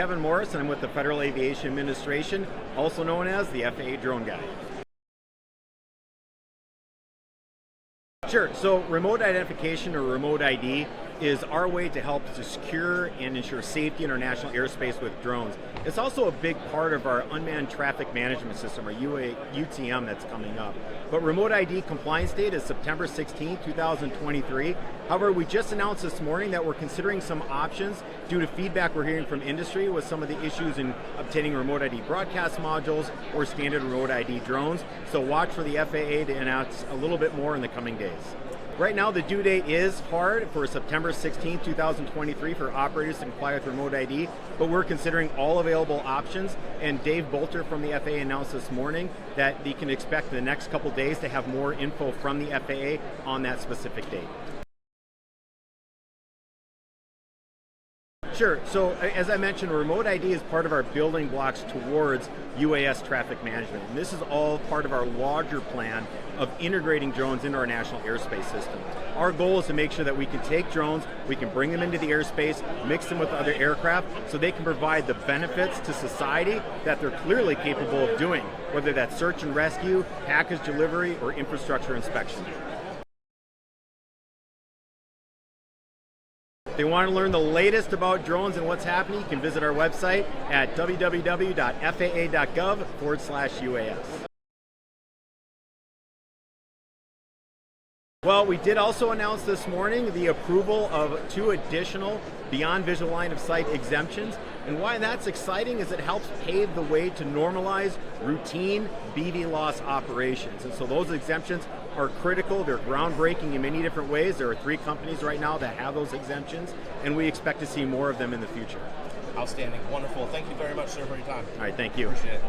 Kevin Morris, and I'm with the Federal Aviation Administration, also known as the FAA Drone Guy. Sure, so remote identification or remote ID is our way to help to secure and ensure safety in our national airspace with drones. It's also a big part of our Unmanned Traffic Management System, or UTM, that's coming up. But remote ID compliance date is September 16, 2023. However, we just announced this morning that we're considering some options due to feedback we're hearing from industry with some of the issues in obtaining remote ID broadcast modules or standard remote ID drones. So watch for the FAA to announce a little bit more in the coming days. Right now, the due date is hard for September 16, 2023 for operators to comply with remote ID, but we're considering all available options, and Dave Bolter from the FAA announced this morning that you can expect in the next couple days to have more info from the FAA on that specific date. Sure, so as I mentioned, remote ID is part of our building blocks towards UAS traffic management. And this is all part of our larger plan of integrating drones into our national airspace system. Our goal is to make sure that we can take drones, we can bring them into the airspace, mix them with other aircraft, so they can provide the benefits to society that they're clearly capable of doing, whether that's search and rescue, package delivery, or infrastructure inspection. If they want to learn the latest about drones and what's happening, you can visit our website at www.faa.gov/UAS. Well, we did also announce this morning the approval of 2 additional beyond visual line of sight exemptions. And why that's exciting is it helps pave the way to normalize routine BVLOS operations. And so those exemptions are critical. They're groundbreaking in many different ways. There are 3 companies right now that have those exemptions, and we expect to see more of them in the future. Outstanding. Wonderful. Thank you very much, sir, for your time. All right, thank you. Appreciate it.